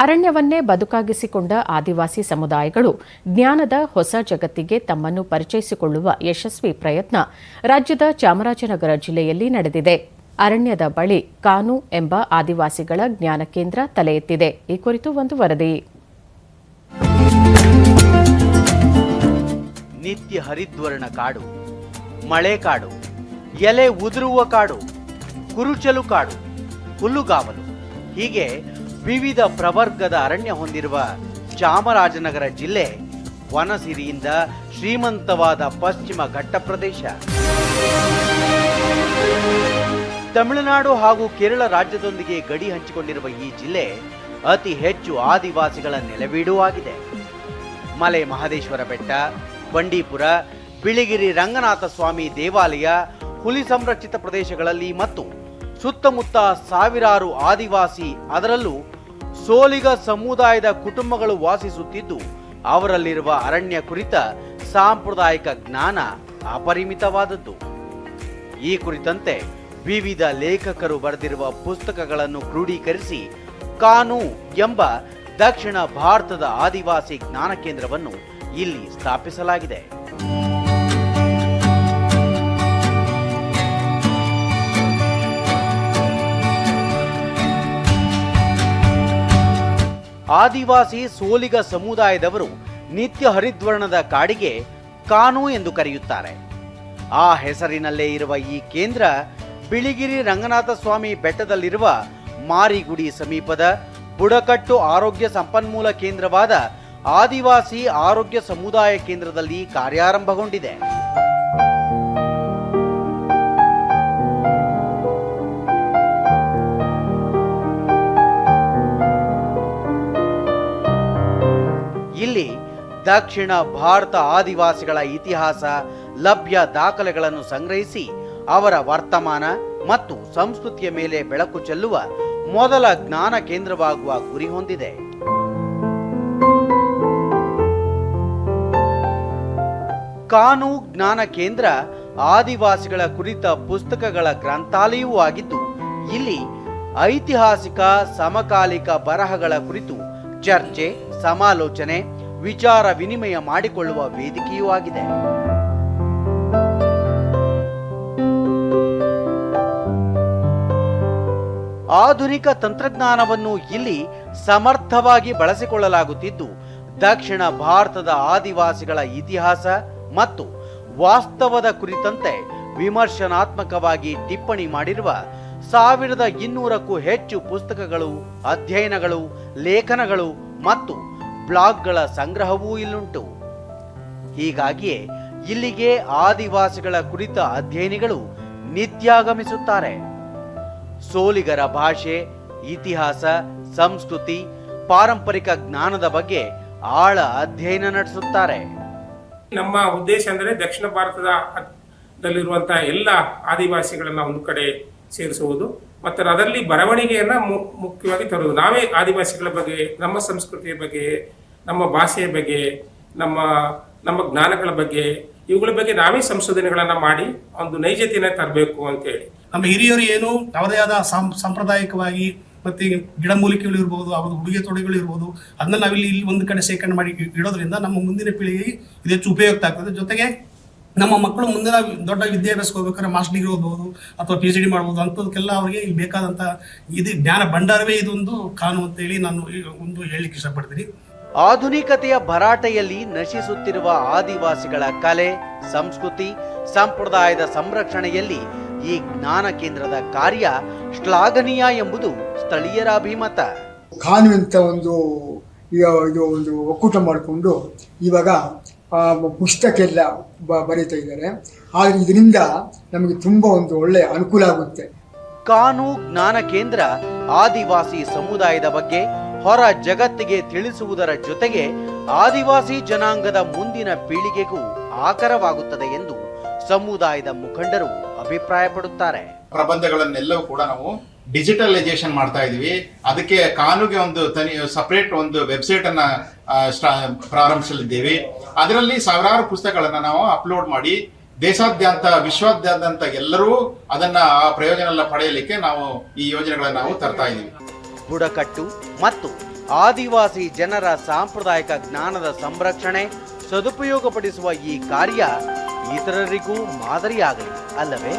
ಅರಣ್ಯವನ್ನೇ ಬದುಕಾಗಿಸಿಕೊಂಡ ಆದಿವಾಸಿ ಸಮುದಾಯಗಳು ಜ್ಞಾನದ ಹೊಸ ಜಗತ್ತಿಗೆ ತಮ್ಮನ್ನು ಪರಿಚಯಿಸಿಕೊಳ್ಳುವ ಯಶಸ್ವಿ ಪ್ರಯತ್ನ ರಾಜ್ಯದ ಚಾಮರಾಜನಗರ ಜಿಲ್ಲೆಯಲ್ಲಿ ನಡೆದಿದೆ. ಅರಣ್ಯದ ಬಳಿ ಕಾನು ಎಂಬ ಆದಿವಾಸಿಗಳ ಜ್ಞಾನ ಕೇಂದ್ರ ತಲೆ ಎತ್ತಿದೆ. ಈ ಕುರಿತು ಒಂದು ವರದಿ. ನಿತ್ಯ ಹರಿದ್ವರ್ಣ ಕಾಡು, ಮಳೆಕಾಡು, ಎಲೆ ಉದುರುವ ಕಾಡು, ಕುರುಚಲು ಕಾಡು, ಹುಲ್ಲುಗಾವಲು ಹೀಗೆ ವಿವಿಧ ಪ್ರವರ್ಗದ ಅರಣ್ಯ ಹೊಂದಿರುವ ಚಾಮರಾಜನಗರ ಜಿಲ್ಲೆ ವನಸಿರಿಯಿಂದ ಶ್ರೀಮಂತವಾದ ಪಶ್ಚಿಮ ಘಟ್ಟ ಪ್ರದೇಶ. ತಮಿಳುನಾಡು ಹಾಗೂ ಕೇರಳ ರಾಜ್ಯದೊಂದಿಗೆ ಗಡಿ ಹಂಚಿಕೊಂಡಿರುವ ಈ ಜಿಲ್ಲೆ ಅತಿ ಹೆಚ್ಚು ಆದಿವಾಸಿಗಳ ನೆಲೆವೀಡೂ ಆಗಿದೆ. ಮಲೆ ಮಹದೇಶ್ವರ ಬೆಟ್ಟ, ಬಂಡೀಪುರ, ಬಿಳಿಗಿರಿ ರಂಗನಾಥ ಸ್ವಾಮಿ ದೇವಾಲಯ, ಹುಲಿ ಸಂರಕ್ಷಿತ ಪ್ರದೇಶಗಳಲ್ಲಿ ಮತ್ತು ಸುತ್ತಮುತ್ತ ಸಾವಿರಾರು ಆದಿವಾಸಿ, ಅದರಲ್ಲೂ ಸೋಲಿಗ ಸಮುದಾಯದ ಕುಟುಂಬಗಳು ವಾಸಿಸುತ್ತಿದ್ದು ಅವರಲ್ಲಿರುವ ಅರಣ್ಯ ಕುರಿತ ಸಾಂಪ್ರದಾಯಿಕ ಜ್ಞಾನ ಅಪರಿಮಿತವಾದದ್ದು. ಈ ಕುರಿತಂತೆ ವಿವಿಧ ಲೇಖಕರು ಬರೆದಿರುವ ಪುಸ್ತಕಗಳನ್ನು ಕ್ರೋಢೀಕರಿಸಿ ಕಾನು ಎಂಬ ದಕ್ಷಿಣ ಭಾರತದ ಆದಿವಾಸಿ ಜ್ಞಾನ ಕೇಂದ್ರವನ್ನು ಇಲ್ಲಿ ಸ್ಥಾಪಿಸಲಾಗಿದೆ. ಆದಿವಾಸಿ ಸೋಲಿಗ ಸಮುದಾಯದವರು ನಿತ್ಯ ಹರಿದ್ವರ್ಣದ ಕಾಡಿಗೆ ಕಾನು ಎಂದು ಕರೆಯುತ್ತಾರೆ. ಆ ಹೆಸರಿನಲ್ಲೇ ಇರುವ ಈ ಕೇಂದ್ರ ಬಿಳಿಗಿರಿ ರಂಗನಾಥ ಸ್ವಾಮಿ ಬೆಟ್ಟದಲ್ಲಿರುವ ಮಾರಿಗುಡಿ ಸಮೀಪದ ಬುಡಕಟ್ಟು ಆರೋಗ್ಯ ಸಂಪನ್ಮೂಲ ಕೇಂದ್ರವಾದ ಆದಿವಾಸಿ ಆರೋಗ್ಯ ಸಮುದಾಯ ಕೇಂದ್ರದಲ್ಲಿ ಕಾರ್ಯಾರಂಭಗೊಂಡಿದೆ. ಇಲ್ಲಿ ದಕ್ಷಿಣ ಭಾರತ ಆದಿವಾಸಿಗಳ ಇತಿಹಾಸ, ಲಭ್ಯ ದಾಖಲೆಗಳನ್ನು ಸಂಗ್ರಹಿಸಿ ಅವರ ವರ್ತಮಾನ ಮತ್ತು ಸಂಸ್ಕೃತಿಯ ಮೇಲೆ ಬೆಳಕು ಚೆಲ್ಲುವ ಮೊದಲ ಜ್ಞಾನ ಕೇಂದ್ರವಾಗುವ ಗುರಿ ಹೊಂದಿದೆ. ಕಾನು ಜ್ಞಾನ ಕೇಂದ್ರ ಆದಿವಾಸಿಗಳ ಕುರಿತ ಪುಸ್ತಕಗಳ ಗ್ರಂಥಾಲಯವೂ ಆಗಿದ್ದು, ಇಲ್ಲಿ ಐತಿಹಾಸಿಕ ಸಮಕಾಲಿಕ ಬರಹಗಳ ಕುರಿತು ಚರ್ಚೆ, ಸಮಾಲೋಚನೆ, ವಿಚಾರ ವಿನಿಮಯ ಮಾಡಿಕೊಳ್ಳುವ ವೇದಿಕೆಯೂ ಆಗಿದೆ. ಆಧುನಿಕ ತಂತ್ರಜ್ಞಾನವನ್ನು ಇಲ್ಲಿ ಸಮರ್ಥವಾಗಿ ಬಳಸಿಕೊಳ್ಳಲಾಗುತ್ತಿದ್ದು, ದಕ್ಷಿಣ ಭಾರತದ ಆದಿವಾಸಿಗಳ ಇತಿಹಾಸ ಮತ್ತು ವಾಸ್ತವದ ಕುರಿತಂತೆ ವಿಮರ್ಶನಾತ್ಮಕವಾಗಿ ಟಿಪ್ಪಣಿ ಮಾಡಿರುವ 1200ಕ್ಕೂ ಹೆಚ್ಚು ಪುಸ್ತಕಗಳು, ಅಧ್ಯಯನಗಳು, ಲೇಖನಗಳು ಮತ್ತು ಬ್ಲಾಗ್ಗಳ ಸಂಗ್ರಹವೂ ಇಲ್ಲುಂಟು. ಹೀಗಾಗಿಯೇ ಇಲ್ಲಿಗೆ ಆದಿವಾಸಿಗಳ ಕುರಿತ ಅಧ್ಯಯನಿಗಳು ನಿತ್ಯಾಗಮಿಸುತ್ತಾರೆ. ಸೋಲಿಗರ ಭಾಷೆ, ಇತಿಹಾಸ, ಸಂಸ್ಕೃತಿ, ಪಾರಂಪರಿಕ ಜ್ಞಾನದ ಬಗ್ಗೆ ಆಳ ಅಧ್ಯಯನ ನಡೆಸುತ್ತಾರೆ. ನಮ್ಮ ಉದ್ದೇಶ ಅಂದರೆ ದಕ್ಷಿಣ ಭಾರತದಲ್ಲಿರುವಂತಹ ಎಲ್ಲ ಆದಿವಾಸಿಗಳನ್ನ ಒಂದು ಕಡೆ ಸೇರಿಸುವುದು ಮತ್ತು ಅದರಲ್ಲಿ ಬರವಣಿಗೆಯನ್ನ ಮುಖ್ಯವಾಗಿ ತರುವುದು. ನಾವೇ ಆದಿವಾಸಿಗಳ ಬಗ್ಗೆ, ನಮ್ಮ ಸಂಸ್ಕೃತಿಯ ಬಗ್ಗೆ, ನಮ್ಮ ಭಾಷೆಯ ಬಗ್ಗೆ, ನಮ್ಮ ಜ್ಞಾನಗಳ ಬಗ್ಗೆ, ಇವುಗಳ ಬಗ್ಗೆ ನಾವೇ ಸಂಶೋಧನೆಗಳನ್ನ ಮಾಡಿ ಒಂದು ನೈಜತೆಯನ್ನ ತರಬೇಕು ಅಂತೇಳಿ. ನಮ್ಮ ಹಿರಿಯರು ಏನು ಯಾವುದೇ ಆದ ಸಾಂಪ್ರದಾಯಿಕವಾಗಿ ಮತ್ತೆ ಗಿಡಮೂಲಿಕೆಗಳು ಇರ್ಬೋದು, ಅವ್ರ ಉಡುಗೆ ತೊಡುಗೆಗಳು ಇರ್ಬೋದು, ಅದನ್ನ ನಾವಿಲ್ಲಿ ಒಂದು ಕಡೆ ಶೇಖರಣೆ ಮಾಡಿ ಇಡೋದ್ರಿಂದ ನಮ್ಮ ಮುಂದಿನ ಪೀಳಿಗೆಗೆ ಇದು ಹೆಚ್ಚು ಉಪಯುಕ್ತ ಆಗ್ತದೆ. ಜೊತೆಗೆ ನಮ್ಮ ಮಕ್ಕಳು ಮುಂದಿನ ದೊಡ್ಡ ವಿದ್ಯಾಭ್ಯಾಸಕ್ಕೆ ಹೋಗ್ಬೇಕಾದ್ರೆ ಮಾಸ್ಟರ್ ಡಿಗ್ರಿ ಓದ್ಬೋದು ಅಥವಾ PhD ಮಾಡ್ಬೋದು, ಅಂಥದಕ್ಕೆಲ್ಲ ಅವರಿಗೆ ಇಲ್ಲಿ ಬೇಕಾದಂಥ ಇದು ಜ್ಞಾನ ಭಂಡಾರವೇ ಇದೊಂದು ಕಾನು ಅಂತೇಳಿ ನಾನು ಒಂದು ಹೇಳಲಿಕ್ಕೆ ಇಷ್ಟಪಡ್ತೀನಿ. ಆಧುನಿಕತೆಯ ಭರಾಟೆಯಲ್ಲಿ ನಶಿಸುತ್ತಿರುವ ಆದಿವಾಸಿಗಳ ಕಲೆ, ಸಂಸ್ಕೃತಿ, ಸಂಪ್ರದಾಯದ ಸಂರಕ್ಷಣೆಯಲ್ಲಿ ಈ ಜ್ಞಾನ ಕೇಂದ್ರದ ಕಾರ್ಯ ಶ್ಲಾಘನೀಯ ಎಂಬುದು ಸ್ಥಳೀಯರ ಅಭಿಮತ. ಕಾನು ಅಂತ ಇದು ಒಂದು ಒಕ್ಕೂಟ ಮಾಡಿಕೊಂಡು ಇವಾಗ ಪುಸ್ತಕ ಎಲ್ಲ ಬರೀತಾ ಇದ್ದಾರೆ. ಆದರೆ ಇದರಿಂದ ನಮಗೆ ತುಂಬ ಒಂದು ಒಳ್ಳೆಯ ಅನುಕೂಲ ಆಗುತ್ತೆ. ಕಾನು ಜ್ಞಾನ ಕೇಂದ್ರ ಆದಿವಾಸಿ ಸಮುದಾಯದ ಬಗ್ಗೆ ಹೊರ ಜಗತ್ತಿಗೆ ತಿಳಿಸುವುದರ ಜೊತೆಗೆ ಆದಿವಾಸಿ ಜನಾಂಗದ ಮುಂದಿನ ಪೀಳಿಗೆಗೂ ಆಕರವಾಗುತ್ತದೆ ಎಂದು ಸಮುದಾಯದ ಮುಖಂಡರು ಅಭಿಪ್ರಾಯಪಡುತ್ತಾರೆ. ಪ್ರಬಂಧಗಳನ್ನೆಲ್ಲವೂ ಕೂಡ ನಾವು ಡಿಜಿಟಲೈಸೇಷನ್ ಮಾಡ್ತಾ ಇದೀವಿ. ಅದಕ್ಕೆ ಕಾನುಗೆ ಒಂದು ಸಪರೇಟ್ ಒಂದು ವೆಬ್ಸೈಟ್ ಅನ್ನ ಪ್ರಾರಂಭಿಸಲಿದ್ದೇವೆ. ಅದರಲ್ಲಿ ಸಾವಿರಾರು ಪುಸ್ತಕಗಳನ್ನ ನಾವು ಅಪ್ಲೋಡ್ ಮಾಡಿ ದೇಶಾದ್ಯಂತ, ವಿಶ್ವಾದ್ಯಂತ ಎಲ್ಲರೂ ಅದನ್ನ ಪ್ರಯೋಜನ ಪಡೆಯಲಿಕ್ಕೆ ನಾವು ಈ ಯೋಜನೆಗಳನ್ನ ನಾವು ತರ್ತಾ ಇದ್ದೀವಿ. ಬುಡಕಟ್ಟು ಮತ್ತು ಆದಿವಾಸಿ ಜನರ ಸಾಂಪ್ರದಾಯಿಕ ಜ್ಞಾನದ ಸಂರಕ್ಷಣೆ ಸದುಪಯೋಗಪಡಿಸುವ ಈ ಕಾರ್ಯ ಇತರರಿಗೂ ಮಾದರಿಯಾಗಲಿ ಅಲ್ಲವೇ?